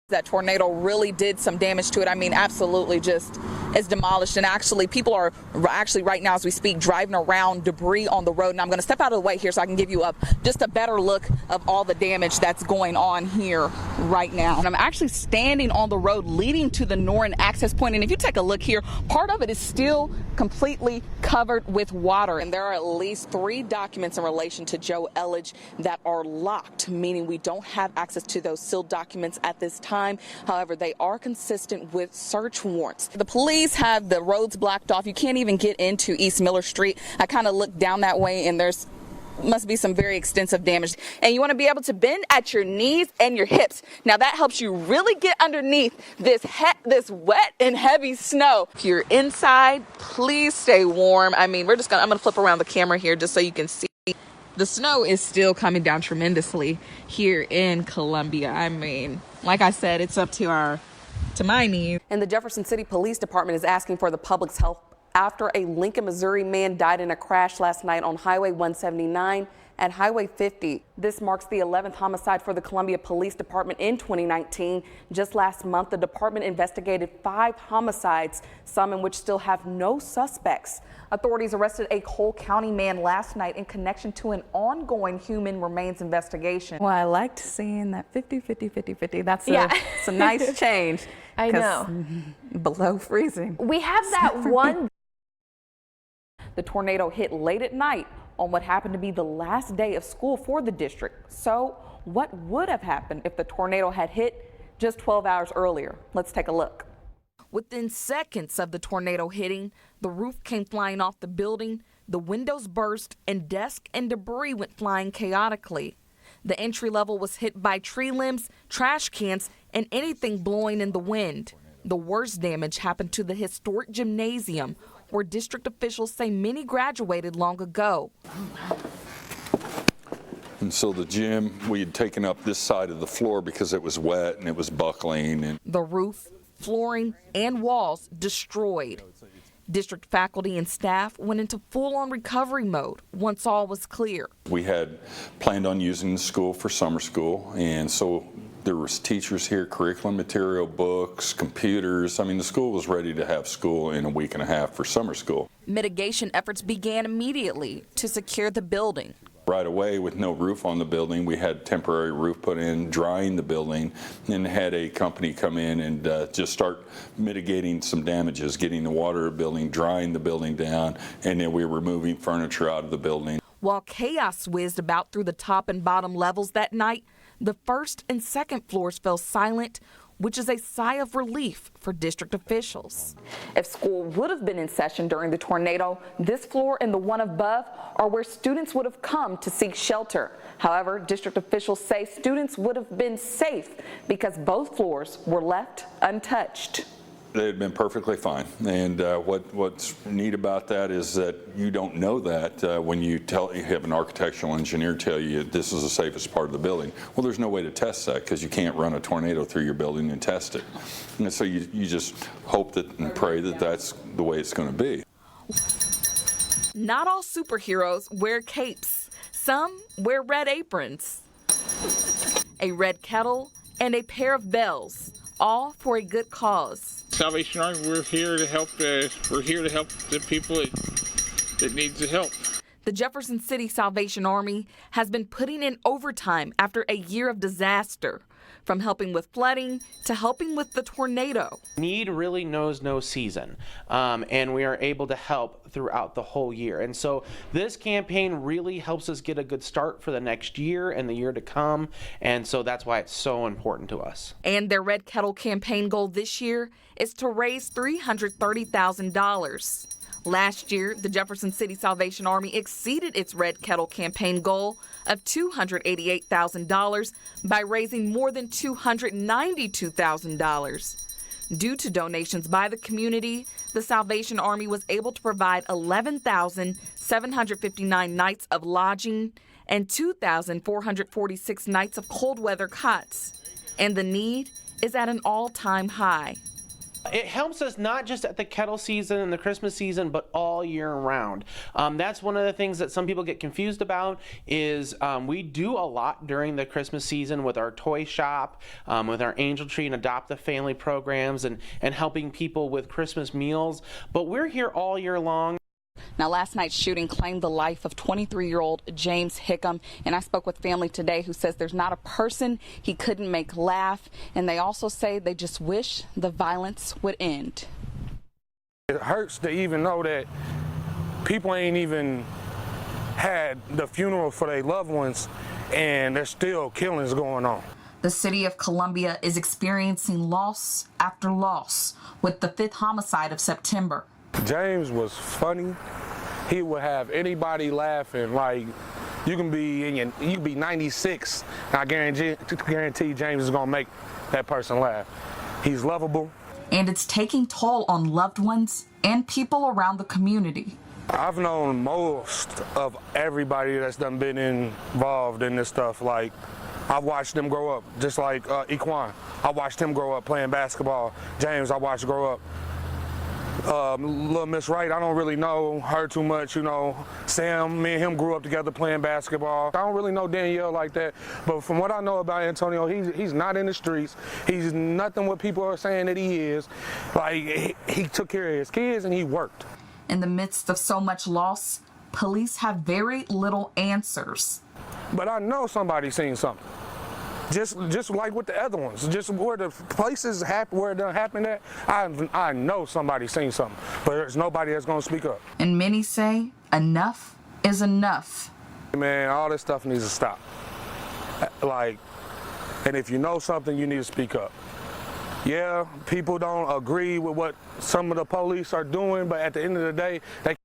That tornado really did some damage to it. I mean, absolutely just is demolished. And actually, people are right now as we speak driving around debris on the road. And I'm going to step out of the way here so I can give you just a better look of all the damage that's going on here right now. And I'm actually standing on the road leading to the Norrin access point. And if you take a look here, part of it is still completely covered with water. And there are at least 3 documents in relation to Joe Elledge that are locked, meaning we don't have access to those sealed documents at this time. However, they are consistent with search warrants. The police have the roads blocked off. You can't even get into East Miller Street. I kind of looked down that way and there's must be some very extensive damage. And you want to be able to bend at your knees and your hips. Now that helps you really get underneath this wet and heavy snow. If you're inside, please stay warm. I mean, I'm going to flip around the camera here just so you can see. The snow is still coming down tremendously here in Columbia. I mean, like I said, it's up to my knees. And the Jefferson City Police Department is asking for the public's help after a Lincoln, Missouri man died in a crash last night on Highway 179 and Highway 50. This marks the 11th homicide for the Columbia Police Department in 2019. Just last month, the department investigated 5 homicides, some in which still have no suspects. Authorities arrested a Cole County man last night in connection to an ongoing human remains investigation. Well, I liked seeing that 50-50-50-50. That's a nice change. I know. Below freezing. We have that one. The tornado hit late at night on what happened to be the last day of school for the district. So what would have happened if the tornado had hit just 12 hours earlier? Let's take a look. Within seconds of the tornado hitting, the roof came flying off the building, the windows burst, and desk and debris went flying chaotically. The entry level was hit by tree limbs, trash cans, and anything blowing in the wind. The worst damage happened to the historic gymnasium, where district officials say many graduated long ago. And so the gym, we had taken up this side of the floor because it was wet and it was buckling. And the roof, flooring, and walls destroyed. District faculty and staff went into full-on recovery mode once all was clear. We had planned on using the school for summer school, and so there was teachers here, curriculum material, books, computers. I mean, the school was ready to have school in a week and a half for summer school. Mitigation efforts began immediately to secure the building. Right away, with no roof on the building, we had temporary roof put in, drying the building, and had a company come in and just start mitigating some damages, getting the water building, drying the building down, and then we were moving furniture out of the building. While chaos whizzed about through the top and bottom levels that night, the first and second floors fell silent, which is a sigh of relief for district officials. If school would have been in session during the tornado, this floor and the one above are where students would have come to seek shelter. However, district officials say students would have been safe because both floors were left untouched. They had been perfectly fine, and what's neat about that is that you don't know that when you have an architectural engineer tell you this is the safest part of the building. Well, there's no way to test that because you can't run a tornado through your building and test it. And so you just hope that and pray that that's the way it's going to be. Not all superheroes wear capes. Some wear red aprons, a red kettle, and a pair of bells, all for a good cause. Salvation Army, we're here to help the people that need the help. The Jefferson City Salvation Army has been putting in overtime after a year of disaster, from helping with flooding to helping with the tornado. Need really knows no season, and we are able to help throughout the whole year. And so this campaign really helps us get a good start for the next year and the year to come, and so that's why it's so important to us. And their Red Kettle campaign goal this year is to raise $330,000. Last year, the Jefferson City Salvation Army exceeded its Red Kettle campaign goal of $288,000 by raising more than $292,000. Due to donations by the community, the Salvation Army was able to provide 11,759 nights of lodging and 2,446 nights of cold weather cots. And the need is at an all-time high. It helps us not just at the kettle season and the Christmas season, but all year round. That's one of the things that some people get confused about is we do a lot during the Christmas season with our toy shop, with our Angel Tree and Adopt a Family programs and helping people with Christmas meals. But we're here all year long. Now, last night's shooting claimed the life of 23-year-old James Hickam, and I spoke with family today who says there's not a person he couldn't make laugh, and they also say they just wish the violence would end. It hurts to even know that people ain't even had the funeral for their loved ones, and there's still killings going on. The city of Columbia is experiencing loss after loss with the 5th homicide of September. James was funny. He would have anybody laughing. Like, you can be 96, and I guarantee James is gonna make that person laugh. He's lovable. And it's taking toll on loved ones and people around the community. I've known most of everybody that's done been involved in this stuff. Like, I've watched them grow up, just like Equan. I watched him grow up playing basketball. James, I watched grow up. Little Miss Wright, I don't really know her too much, you know. Sam, me and him grew up together playing basketball. I don't really know Danielle like that, but from what I know about Antonio, he's not in the streets. He's nothing what people are saying that he is. Like, he took care of his kids and he worked. In the midst of so much loss, police have very little answers. But I know somebody seen something. Just like with the other ones, just where the places happen, where it done happened at, I know somebody seen something, but there's nobody that's gonna speak up. And many say enough is enough. Man, all this stuff needs to stop. Like, and if you know something, you need to speak up. Yeah, people don't agree with what some of the police are doing, but at the end of the day, they